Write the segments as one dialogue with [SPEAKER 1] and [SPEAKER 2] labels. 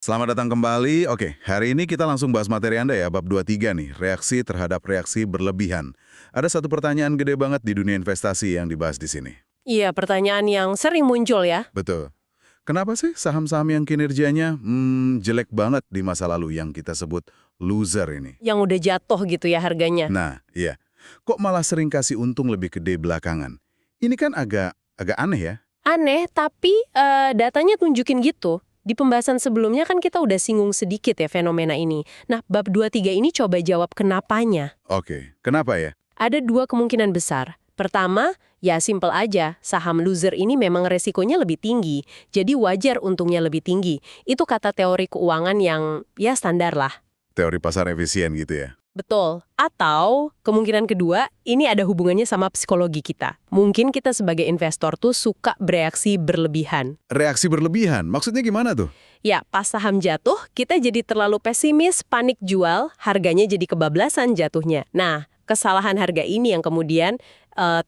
[SPEAKER 1] Selamat datang kembali. Oke, hari ini kita langsung bahas materi Anda ya, bab 23 nih, reaksi terhadap reaksi berlebihan. Ada satu pertanyaan gede banget di dunia investasi yang dibahas di sini.
[SPEAKER 2] Iya, pertanyaan yang sering muncul ya.
[SPEAKER 1] Betul. Kenapa sih saham-saham yang kinerjanya jelek banget di masa lalu yang kita sebut loser ini?
[SPEAKER 2] Yang udah jatuh gitu ya harganya.
[SPEAKER 1] Nah, iya. Kok malah sering kasih untung lebih gede belakangan? Ini kan agak aneh ya.
[SPEAKER 2] Aneh, tapi datanya tunjukin gitu. Di pembahasan sebelumnya kan kita udah singgung sedikit ya fenomena ini. Nah, bab 23 ini coba jawab kenapanya.
[SPEAKER 1] Oke, kenapa ya?
[SPEAKER 2] Ada dua kemungkinan besar. Pertama, ya simple aja, saham loser ini memang resikonya lebih tinggi. Jadi wajar untungnya lebih tinggi. Itu kata teori keuangan yang ya standar lah.
[SPEAKER 1] Teori pasar efisien gitu ya.
[SPEAKER 2] Betul. Atau kemungkinan kedua, ini ada hubungannya sama psikologi kita. Mungkin kita sebagai investor tuh suka bereaksi berlebihan.
[SPEAKER 1] Reaksi berlebihan, maksudnya gimana tuh?
[SPEAKER 2] Ya, pas saham jatuh, kita jadi terlalu pesimis, panik jual, harganya jadi kebablasan jatuhnya. Nah, kesalahan harga ini yang kemudian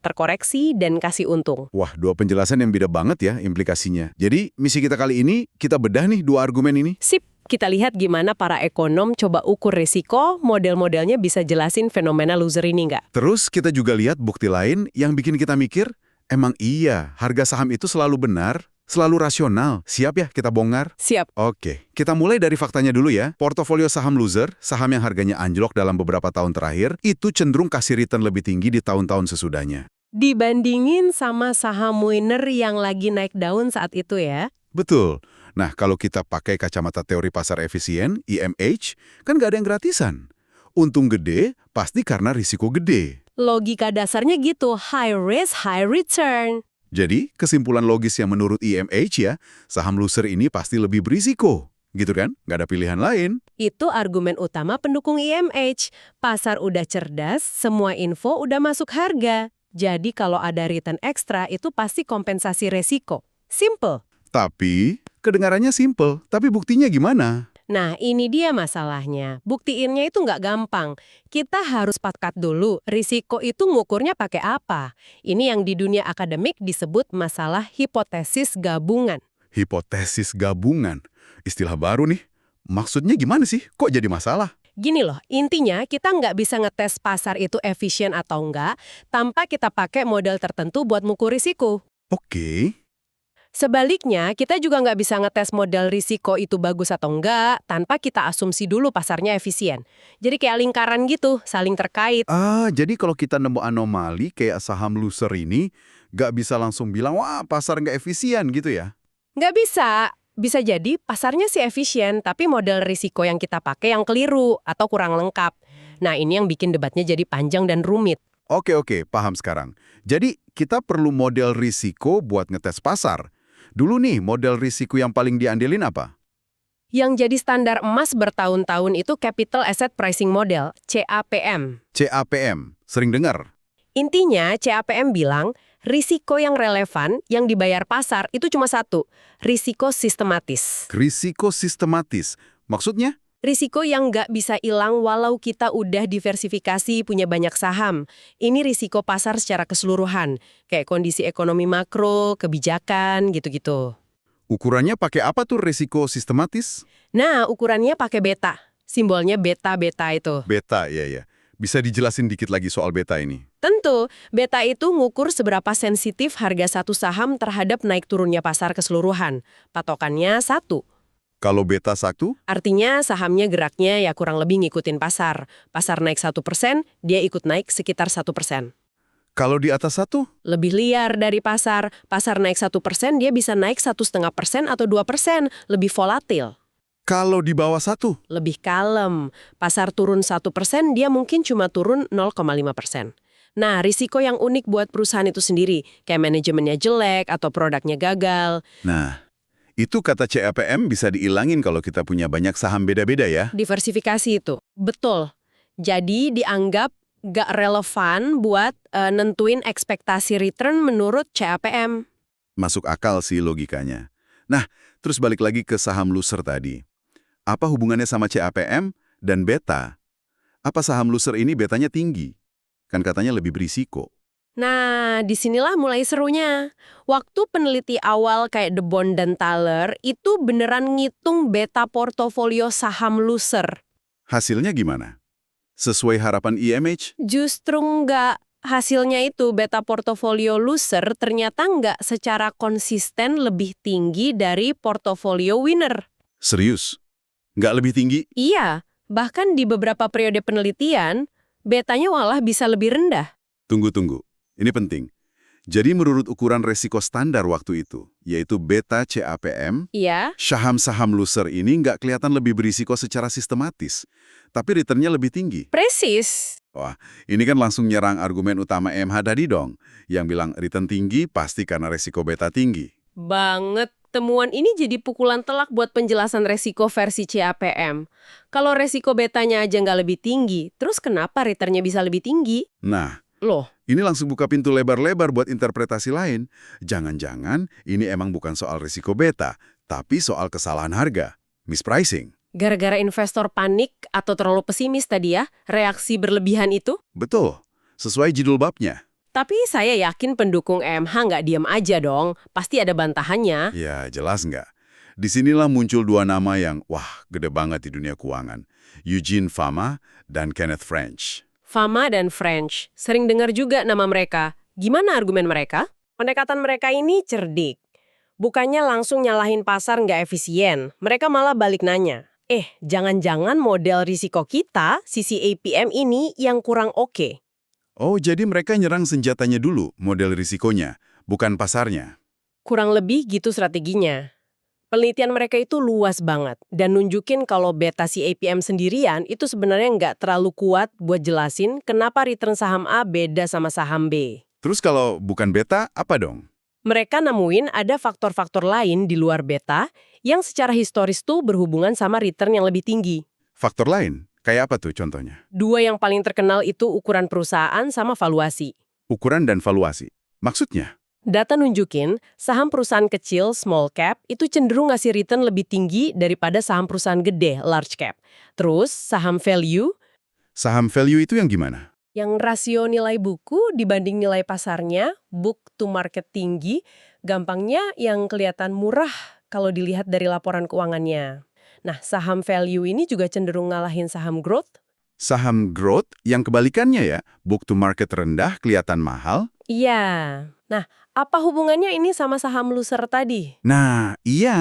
[SPEAKER 2] terkoreksi dan kasih untung.
[SPEAKER 1] Wah, dua penjelasan yang beda banget ya implikasinya. Jadi, misi kita kali ini, kita bedah nih dua argumen ini.
[SPEAKER 2] Sip, kita lihat gimana para ekonom coba ukur risiko, model-modelnya bisa jelasin fenomena loser ini nggak?
[SPEAKER 1] Terus kita juga lihat bukti lain yang bikin kita mikir, emang iya, harga saham itu selalu benar, selalu rasional. Siap ya kita bongkar?
[SPEAKER 2] Siap.
[SPEAKER 1] Oke, kita mulai dari faktanya dulu ya. Portofolio saham loser, saham yang harganya anjlok dalam beberapa tahun terakhir, itu cenderung kasih return lebih tinggi di tahun-tahun sesudahnya.
[SPEAKER 2] Dibandingin sama saham winner yang lagi naik daun saat itu ya.
[SPEAKER 1] Betul. Nah, kalau kita pakai kacamata teori pasar efisien, IMH, kan nggak ada yang gratisan. Untung gede, pasti karena risiko gede.
[SPEAKER 2] Logika dasarnya gitu, high risk, high return.
[SPEAKER 1] Jadi, kesimpulan logis yang menurut IMH ya, saham loser ini pasti lebih berisiko. Gitu kan? Nggak ada pilihan lain.
[SPEAKER 2] Itu argumen utama pendukung IMH. Pasar udah cerdas, semua info udah masuk harga. Jadi kalau ada return ekstra itu pasti kompensasi resiko. Simple.
[SPEAKER 1] Tapi, kedengarannya simple, tapi buktinya gimana?
[SPEAKER 2] Nah, ini dia masalahnya. Buktiinnya itu nggak gampang. Kita harus sepakat dulu, risiko itu ngukurnya pakai apa. Ini yang di dunia akademik disebut masalah hipotesis gabungan.
[SPEAKER 1] Hipotesis gabungan. Istilah baru nih. Maksudnya gimana sih? Kok jadi masalah?
[SPEAKER 2] Gini loh, intinya kita nggak bisa ngetes pasar itu efisien atau enggak tanpa kita pakai model tertentu buat mengukur risiko.
[SPEAKER 1] Oke.
[SPEAKER 2] Sebaliknya, kita juga nggak bisa ngetes model risiko itu bagus atau enggak tanpa kita asumsi dulu pasarnya efisien. Jadi kayak lingkaran gitu, saling terkait.
[SPEAKER 1] Jadi kalau kita nemu anomali kayak saham loser ini, nggak bisa langsung bilang, wah pasar nggak efisien gitu ya?
[SPEAKER 2] Nggak bisa. Bisa jadi pasarnya sih efisien, tapi model risiko yang kita pakai yang keliru atau kurang lengkap. Nah, ini yang bikin debatnya jadi panjang dan rumit.
[SPEAKER 1] Oke, paham sekarang. Jadi kita perlu model risiko buat ngetes pasar. Dulu nih, model risiko yang paling diandelin apa?
[SPEAKER 2] Yang jadi standar emas bertahun-tahun itu Capital Asset Pricing Model, CAPM.
[SPEAKER 1] CAPM, sering dengar.
[SPEAKER 2] Intinya, CAPM bilang, risiko yang relevan yang dibayar pasar itu cuma satu, risiko sistematis.
[SPEAKER 1] Risiko sistematis, maksudnya?
[SPEAKER 2] Risiko yang nggak bisa hilang walau kita udah diversifikasi punya banyak saham. Ini risiko pasar secara keseluruhan, kayak kondisi ekonomi makro, kebijakan, gitu-gitu.
[SPEAKER 1] Ukurannya pakai apa tuh risiko sistematis?
[SPEAKER 2] Nah, ukurannya pakai beta. Simbolnya beta-beta itu.
[SPEAKER 1] Beta, ya. Bisa dijelasin dikit lagi soal beta ini?
[SPEAKER 2] Tentu, beta itu ngukur seberapa sensitif harga satu saham terhadap naik turunnya pasar keseluruhan. Patokannya 1.
[SPEAKER 1] Kalau beta 1?
[SPEAKER 2] Artinya sahamnya geraknya ya kurang lebih ngikutin pasar. Pasar naik 1%, dia ikut naik sekitar 1%.
[SPEAKER 1] Kalau di atas 1?
[SPEAKER 2] Lebih liar dari pasar. Pasar naik 1%, dia bisa naik 1,5% atau 2%, lebih volatil.
[SPEAKER 1] Kalau di bawah 1?
[SPEAKER 2] Lebih kalem. Pasar turun 1%, dia mungkin cuma turun 0,5%. Nah, risiko yang unik buat perusahaan itu sendiri, kayak manajemennya jelek atau produknya gagal.
[SPEAKER 1] Nah, itu kata CAPM bisa diilangin kalau kita punya banyak saham beda-beda ya?
[SPEAKER 2] Diversifikasi itu. Betul. Jadi dianggap gak relevan buat nentuin ekspektasi return menurut CAPM.
[SPEAKER 1] Masuk akal sih logikanya. Nah, terus balik lagi ke saham loser tadi. Apa hubungannya sama CAPM dan beta? Apa saham loser ini betanya tinggi? Kan katanya lebih berisiko.
[SPEAKER 2] Nah, disinilah mulai serunya. Waktu peneliti awal kayak The Bond dan Thaler itu beneran ngitung beta portofolio saham loser.
[SPEAKER 1] Hasilnya gimana? Sesuai harapan IMH?
[SPEAKER 2] Justru nggak. Hasilnya itu beta portofolio loser ternyata nggak secara konsisten lebih tinggi dari portofolio winner.
[SPEAKER 1] Serius? Nggak lebih tinggi?
[SPEAKER 2] Iya, bahkan di beberapa periode penelitian, betanya malah bisa lebih rendah.
[SPEAKER 1] Tunggu. Ini penting. Jadi menurut ukuran resiko standar waktu itu, yaitu beta CAPM,
[SPEAKER 2] Iya,
[SPEAKER 1] saham-saham loser ini nggak kelihatan lebih berisiko secara sistematis, tapi returnnya lebih tinggi.
[SPEAKER 2] presis.
[SPEAKER 1] Wah, ini kan langsung nyerang argumen utama MH tadi dong, yang bilang return tinggi pasti karena resiko beta tinggi.
[SPEAKER 2] Banget. Temuan ini jadi pukulan telak buat penjelasan resiko versi CAPM. Kalau resiko betanya aja nggak lebih tinggi, terus kenapa returnnya bisa lebih tinggi?
[SPEAKER 1] Nah,
[SPEAKER 2] Loh,
[SPEAKER 1] ini langsung buka pintu lebar-lebar buat interpretasi lain. Jangan-jangan ini emang bukan soal risiko beta, tapi soal kesalahan harga, mispricing.
[SPEAKER 2] gara-gara investor panik atau terlalu pesimis tadi ya, reaksi berlebihan itu?
[SPEAKER 1] Betul, sesuai judul babnya.
[SPEAKER 2] Tapi saya yakin pendukung EMH nggak diam aja dong, pasti ada bantahannya.
[SPEAKER 1] Ya, jelas nggak. Disinilah muncul dua nama yang, wah, gede banget di dunia keuangan. Eugene Fama dan Kenneth French.
[SPEAKER 2] Fama dan French, sering dengar juga nama mereka. Gimana argumen mereka? Pendekatan mereka ini cerdik. Bukannya langsung nyalahin pasar nggak efisien, mereka malah balik nanya. Jangan-jangan model risiko kita, sisi APM ini yang kurang oke.
[SPEAKER 1] Oh, jadi mereka nyerang senjatanya dulu, model risikonya, bukan pasarnya.
[SPEAKER 2] Kurang lebih gitu strateginya. Penelitian mereka itu luas banget dan nunjukin kalau beta si APM sendirian itu sebenarnya nggak terlalu kuat buat jelasin kenapa return saham A beda sama saham B.
[SPEAKER 1] Terus kalau bukan beta, apa dong?
[SPEAKER 2] Mereka nemuin ada faktor-faktor lain di luar beta yang secara historis tuh berhubungan sama return yang lebih tinggi.
[SPEAKER 1] Faktor lain, kayak apa tuh contohnya?
[SPEAKER 2] Dua yang paling terkenal itu ukuran perusahaan sama valuasi.
[SPEAKER 1] Ukuran dan valuasi. Maksudnya?
[SPEAKER 2] Data nunjukin, saham perusahaan kecil, small cap, itu cenderung ngasih return lebih tinggi daripada saham perusahaan gede, large cap. Terus, saham value,
[SPEAKER 1] Saham value itu yang gimana?
[SPEAKER 2] yang rasio nilai buku dibanding nilai pasarnya, book to market tinggi, gampangnya yang kelihatan murah kalau dilihat dari laporan keuangannya. Nah, saham value ini juga cenderung ngalahin saham growth.
[SPEAKER 1] Saham growth yang kebalikannya ya, book to market rendah kelihatan mahal.
[SPEAKER 2] Iya. Nah, apa hubungannya ini sama saham loser tadi?
[SPEAKER 1] Nah, iya.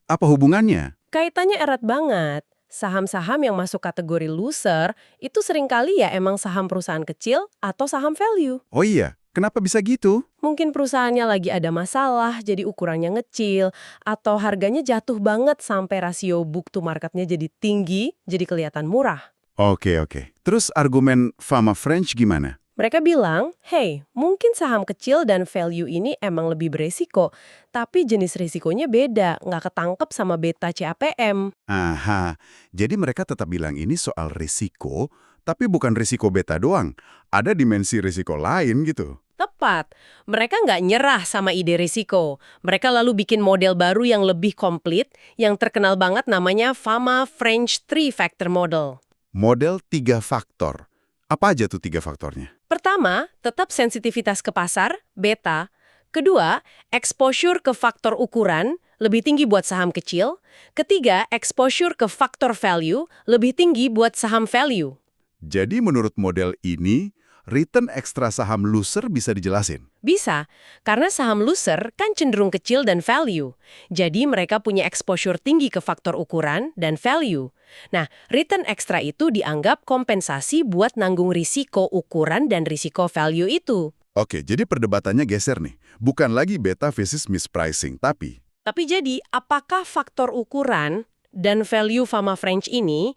[SPEAKER 1] Apa hubungannya?
[SPEAKER 2] Kaitannya erat banget. Saham-saham yang masuk kategori loser itu seringkali ya emang saham perusahaan kecil atau saham value.
[SPEAKER 1] Oh iya, kenapa bisa gitu?
[SPEAKER 2] Mungkin perusahaannya lagi ada masalah, jadi ukurannya ngecil, atau harganya jatuh banget sampai rasio book to marketnya jadi tinggi, jadi kelihatan murah.
[SPEAKER 1] Oke. Terus argumen Fama French gimana?
[SPEAKER 2] Mereka bilang, hey, mungkin saham kecil dan value ini emang lebih beresiko, tapi jenis risikonya beda, nggak ketangkep sama beta CAPM.
[SPEAKER 1] Aha, jadi mereka tetap bilang ini soal risiko, tapi bukan risiko beta doang. Ada dimensi risiko lain gitu.
[SPEAKER 2] Tepat, mereka nggak nyerah sama ide risiko. Mereka lalu bikin model baru yang lebih komplit, yang terkenal banget namanya Fama French 3-Factor Model.
[SPEAKER 1] Model 3 faktor. Apa aja tuh 3 faktornya?
[SPEAKER 2] Pertama, tetap sensitivitas ke pasar, beta. Kedua, exposure ke faktor ukuran, lebih tinggi buat saham kecil. Ketiga, exposure ke faktor value, lebih tinggi buat saham value.
[SPEAKER 1] Jadi menurut model ini, return ekstra saham loser bisa dijelasin.
[SPEAKER 2] Bisa, karena saham loser kan cenderung kecil dan value. Jadi mereka punya exposure tinggi ke faktor ukuran dan value. Nah, return ekstra itu dianggap kompensasi buat nanggung risiko ukuran dan risiko value itu.
[SPEAKER 1] Oke, jadi perdebatannya geser nih. Bukan lagi beta versus mispricing, tapi
[SPEAKER 2] Jadi, apakah faktor ukuran dan value Fama French ini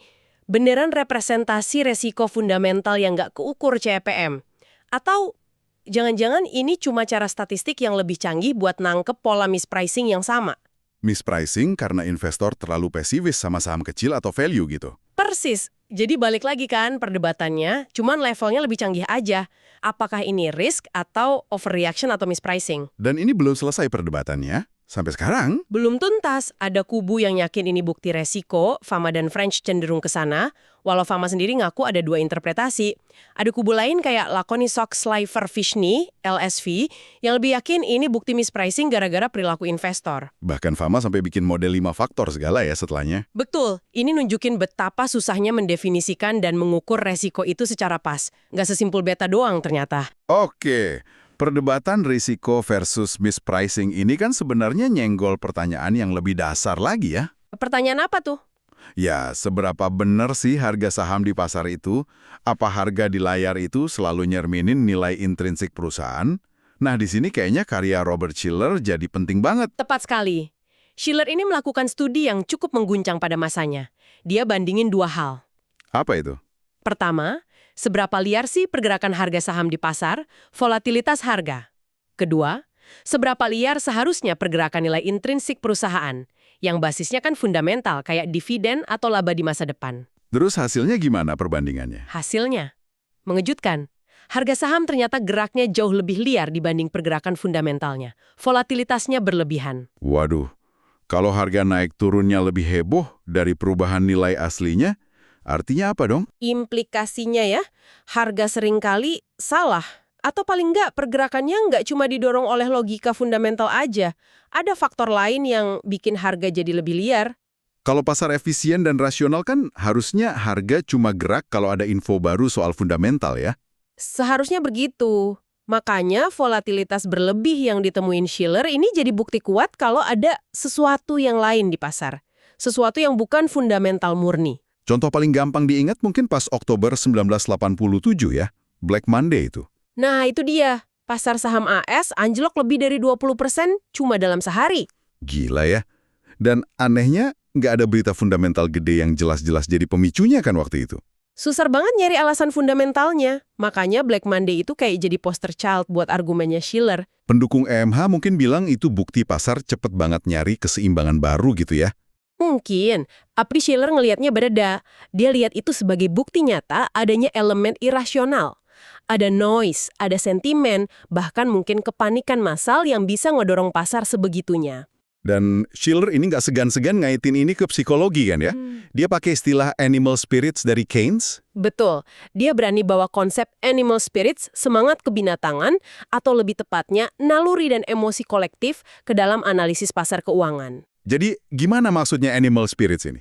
[SPEAKER 2] beneran representasi resiko fundamental yang nggak keukur CPM? Atau jangan-jangan ini cuma cara statistik yang lebih canggih buat nangkep pola mispricing yang sama?
[SPEAKER 1] mispricing karena investor terlalu pesimis sama saham kecil atau value gitu.
[SPEAKER 2] Persis. Jadi balik lagi kan perdebatannya, cuman levelnya lebih canggih aja. Apakah ini risk atau overreaction atau mispricing?
[SPEAKER 1] Dan ini belum selesai perdebatannya. Sampai sekarang?
[SPEAKER 2] Belum tuntas, ada kubu yang yakin ini bukti resiko, Fama dan French cenderung ke sana, walau Fama sendiri ngaku ada dua interpretasi. Ada kubu lain kayak Laconi Sox Slifer Fishni, LSV, yang lebih yakin ini bukti mispricing gara-gara perilaku investor.
[SPEAKER 1] Bahkan Fama sampai bikin model 5 faktor segala ya setelahnya.
[SPEAKER 2] Betul, ini nunjukin betapa susahnya mendefinisikan dan mengukur resiko itu secara pas. Nggak sesimpel beta doang ternyata.
[SPEAKER 1] Oke, perdebatan risiko versus mispricing ini kan sebenarnya nyenggol pertanyaan yang lebih dasar lagi ya.
[SPEAKER 2] Pertanyaan apa tuh?
[SPEAKER 1] Ya, seberapa benar sih harga saham di pasar itu? Apa harga di layar itu selalu nyerminin nilai intrinsik perusahaan? Nah, di sini kayaknya karya Robert Shiller jadi penting banget.
[SPEAKER 2] Tepat sekali. Shiller ini melakukan studi yang cukup mengguncang pada masanya. Dia bandingin dua hal.
[SPEAKER 1] Apa itu?
[SPEAKER 2] Pertama, seberapa liar sih pergerakan harga saham di pasar, volatilitas harga. Kedua, seberapa liar seharusnya pergerakan nilai intrinsik perusahaan, yang basisnya kan fundamental kayak dividen atau laba di masa depan.
[SPEAKER 1] Terus hasilnya gimana perbandingannya?
[SPEAKER 2] Hasilnya, mengejutkan. Harga saham ternyata geraknya jauh lebih liar dibanding pergerakan fundamentalnya. Volatilitasnya berlebihan.
[SPEAKER 1] Waduh, kalau harga naik turunnya lebih heboh dari perubahan nilai aslinya, artinya apa dong?
[SPEAKER 2] Implikasinya ya, harga seringkali salah. Atau paling nggak, pergerakannya nggak cuma didorong oleh logika fundamental aja. Ada faktor lain yang bikin harga jadi lebih liar.
[SPEAKER 1] Kalau pasar efisien dan rasional kan harusnya harga cuma gerak kalau ada info baru soal fundamental ya.
[SPEAKER 2] Seharusnya begitu. Makanya volatilitas berlebih yang ditemuin Shiller ini jadi bukti kuat kalau ada sesuatu yang lain di pasar. Sesuatu yang bukan fundamental murni.
[SPEAKER 1] Contoh paling gampang diingat mungkin pas Oktober 1987 ya, Black Monday itu.
[SPEAKER 2] Nah itu dia, pasar saham AS anjlok lebih dari 20% cuma dalam sehari.
[SPEAKER 1] Gila ya. Dan anehnya nggak ada berita fundamental gede yang jelas-jelas jadi pemicunya kan waktu itu.
[SPEAKER 2] Susah banget nyari alasan fundamentalnya. Makanya Black Monday itu kayak jadi poster child buat argumennya Shiller.
[SPEAKER 1] Pendukung EMH mungkin bilang itu bukti pasar cepet banget nyari keseimbangan baru gitu ya.
[SPEAKER 2] Mungkin, tapi Shiller ngelihatnya beda. Dia lihat itu sebagai bukti nyata adanya elemen irasional. Ada noise, ada sentimen, bahkan mungkin kepanikan massal yang bisa ngedorong pasar sebegitunya.
[SPEAKER 1] Dan Shiller ini nggak segan-segan ngaitin ini ke psikologi kan ya. Dia pakai istilah animal spirits dari Keynes.
[SPEAKER 2] Betul, dia berani bawa konsep animal spirits, semangat kebinatangan, atau lebih tepatnya naluri dan emosi kolektif ke dalam analisis pasar keuangan.
[SPEAKER 1] Jadi gimana maksudnya animal spirits ini?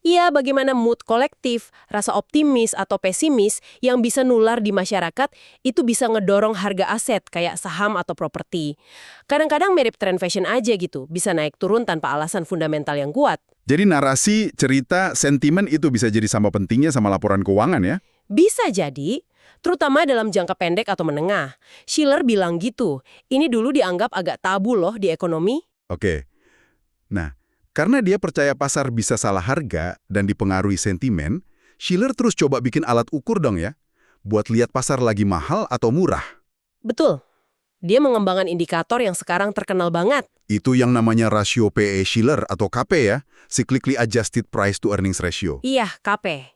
[SPEAKER 2] Iya, bagaimana mood kolektif, rasa optimis atau pesimis yang bisa nular di masyarakat itu bisa ngedorong harga aset kayak saham atau properti. Kadang-kadang mirip tren fashion aja gitu, bisa naik turun tanpa alasan fundamental yang kuat.
[SPEAKER 1] Jadi narasi, cerita, sentimen itu bisa jadi sama pentingnya sama laporan keuangan ya?
[SPEAKER 2] Bisa jadi, terutama dalam jangka pendek atau menengah. Shiller bilang gitu, ini dulu dianggap agak tabu loh di ekonomi.
[SPEAKER 1] Oke. Nah, karena dia percaya pasar bisa salah harga dan dipengaruhi sentimen, Shiller terus coba bikin alat ukur dong ya, buat lihat pasar lagi mahal atau murah.
[SPEAKER 2] Betul. Dia mengembangkan indikator yang sekarang terkenal banget.
[SPEAKER 1] Itu yang namanya rasio PE Shiller atau KP ya, Cyclically Adjusted Price to Earnings Ratio.
[SPEAKER 2] Iya, KP.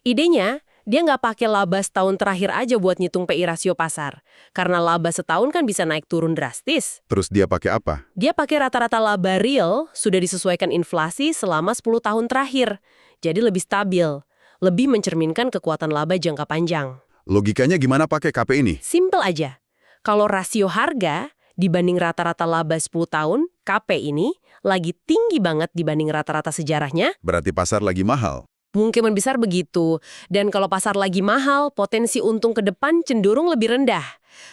[SPEAKER 2] Idenya, dia nggak pakai laba setahun terakhir aja buat ngitung PI rasio pasar. Karena laba setahun kan bisa naik turun drastis.
[SPEAKER 1] Terus dia pakai apa?
[SPEAKER 2] Dia pakai rata-rata laba real sudah disesuaikan inflasi selama 10 tahun terakhir. Jadi lebih stabil, lebih mencerminkan kekuatan laba jangka panjang.
[SPEAKER 1] Logikanya gimana pakai KP ini?
[SPEAKER 2] Simple aja. Kalau rasio harga dibanding rata-rata laba 10 tahun, KP ini lagi tinggi banget dibanding rata-rata sejarahnya.
[SPEAKER 1] Berarti pasar lagi mahal.
[SPEAKER 2] Kemungkinan besar begitu. Dan kalau pasar lagi mahal, potensi untung ke depan cenderung lebih rendah.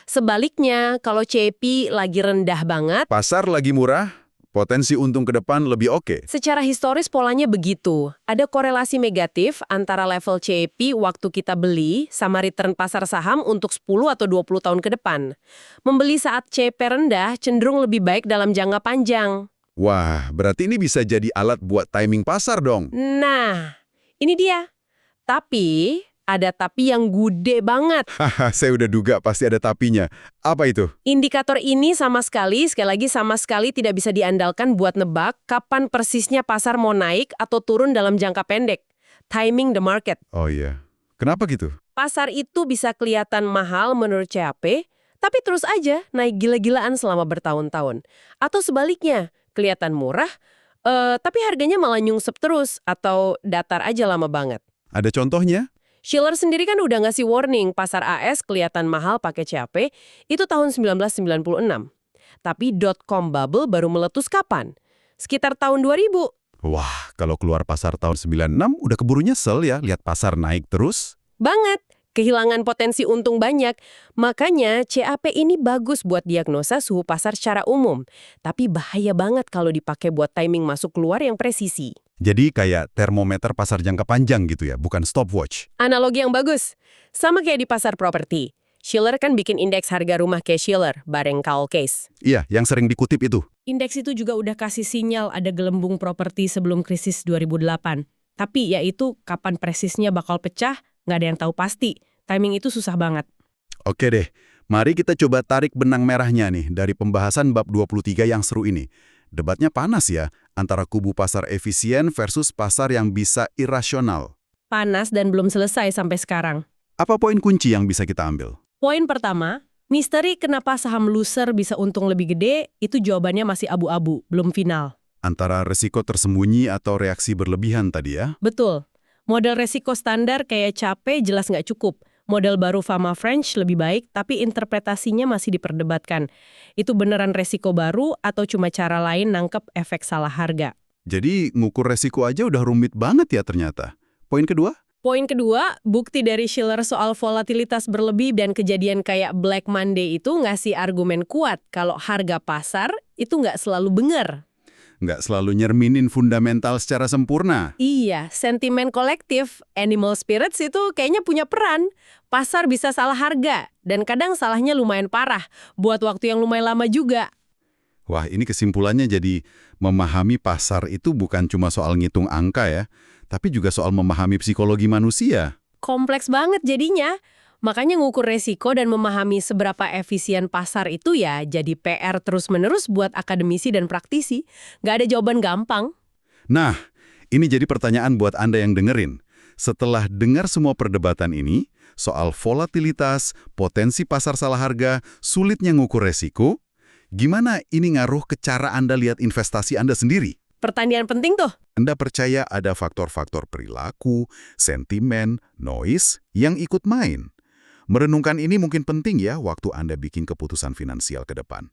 [SPEAKER 2] Sebaliknya, kalau CP lagi rendah banget,
[SPEAKER 1] Pasar lagi murah, potensi untung ke depan lebih oke.
[SPEAKER 2] secara historis polanya begitu. Ada korelasi negatif antara level CP waktu kita beli sama return pasar saham untuk 10 atau 20 tahun ke depan. Membeli saat CP rendah cenderung lebih baik dalam jangka panjang.
[SPEAKER 1] Wah, berarti ini bisa jadi alat buat timing pasar dong.
[SPEAKER 2] Nah, ini dia. Tapi, ada tapi yang gede banget.
[SPEAKER 1] Haha, saya udah duga pasti ada tapinya. Apa itu?
[SPEAKER 2] Indikator ini sekali lagi sama sekali tidak bisa diandalkan buat nebak kapan persisnya pasar mau naik atau turun dalam jangka pendek. Timing the market.
[SPEAKER 1] Oh iya. Kenapa gitu?
[SPEAKER 2] Pasar itu bisa kelihatan mahal menurut CAP, tapi terus aja naik gila-gilaan selama bertahun-tahun. Atau sebaliknya, kelihatan murah, tapi harganya malah nyungsep terus atau datar aja lama banget.
[SPEAKER 1] Ada contohnya?
[SPEAKER 2] Shiller sendiri kan udah ngasih warning pasar AS kelihatan mahal pakai CAP itu tahun 1996. Tapi .com bubble baru meletus kapan? Sekitar tahun 2000.
[SPEAKER 1] Wah, kalau keluar pasar tahun 96 udah keburu nyesel ya lihat pasar naik terus.
[SPEAKER 2] Banget. Kehilangan potensi untung banyak. Makanya CAP ini bagus buat diagnosa suhu pasar secara umum. Tapi bahaya banget kalau dipakai buat timing masuk keluar yang presisi.
[SPEAKER 1] Jadi kayak termometer pasar jangka panjang gitu ya, bukan stopwatch.
[SPEAKER 2] Analogi yang bagus. Sama kayak di pasar properti. Shiller kan bikin indeks harga rumah kayak Shiller, bareng Cowell Case.
[SPEAKER 1] Iya, yang sering dikutip itu.
[SPEAKER 2] Indeks itu juga udah kasih sinyal ada gelembung properti sebelum krisis 2008. Tapi yaitu kapan presisnya bakal pecah, nggak ada yang tahu pasti. Timing itu susah banget.
[SPEAKER 1] Oke deh, mari kita coba tarik benang merahnya nih dari pembahasan bab 23 yang seru ini. Debatnya panas ya, antara kubu pasar efisien versus pasar yang bisa irasional.
[SPEAKER 2] Panas dan belum selesai sampai sekarang.
[SPEAKER 1] Apa poin kunci yang bisa kita ambil?
[SPEAKER 2] Poin pertama, misteri kenapa saham loser bisa untung lebih gede, itu jawabannya masih abu-abu, belum final.
[SPEAKER 1] Antara resiko tersembunyi atau reaksi berlebihan tadi ya?
[SPEAKER 2] Betul. Model resiko standar kayak CAP jelas nggak cukup. Model baru Fama French lebih baik, tapi interpretasinya masih diperdebatkan. Itu beneran resiko baru atau cuma cara lain nangkep efek salah harga?
[SPEAKER 1] Jadi ngukur resiko aja udah rumit banget ya ternyata. Poin kedua?
[SPEAKER 2] Poin kedua, bukti dari Shiller soal volatilitas berlebih dan kejadian kayak Black Monday itu ngasih argumen kuat kalau harga pasar itu nggak selalu benar.
[SPEAKER 1] Nggak selalu nyerminin fundamental secara sempurna.
[SPEAKER 2] Iya, sentimen kolektif, animal spirits itu kayaknya punya peran. Pasar bisa salah harga, dan kadang salahnya lumayan parah, buat waktu yang lumayan lama juga.
[SPEAKER 1] Wah, ini kesimpulannya jadi memahami pasar itu bukan cuma soal ngitung angka ya, tapi juga soal memahami psikologi manusia.
[SPEAKER 2] Kompleks banget jadinya. Makanya ngukur resiko dan memahami seberapa efisien pasar itu ya jadi PR terus-menerus buat akademisi dan praktisi. Nggak ada jawaban gampang.
[SPEAKER 1] Nah, ini jadi pertanyaan buat Anda yang dengerin. Setelah dengar semua perdebatan ini, soal volatilitas, potensi pasar salah harga, sulitnya ngukur resiko, gimana ini ngaruh ke cara Anda lihat investasi Anda sendiri?
[SPEAKER 2] Pertanyaan penting tuh.
[SPEAKER 1] Anda percaya ada faktor-faktor perilaku, sentimen, noise yang ikut main? Merenungkan ini mungkin penting ya waktu Anda bikin keputusan finansial ke depan.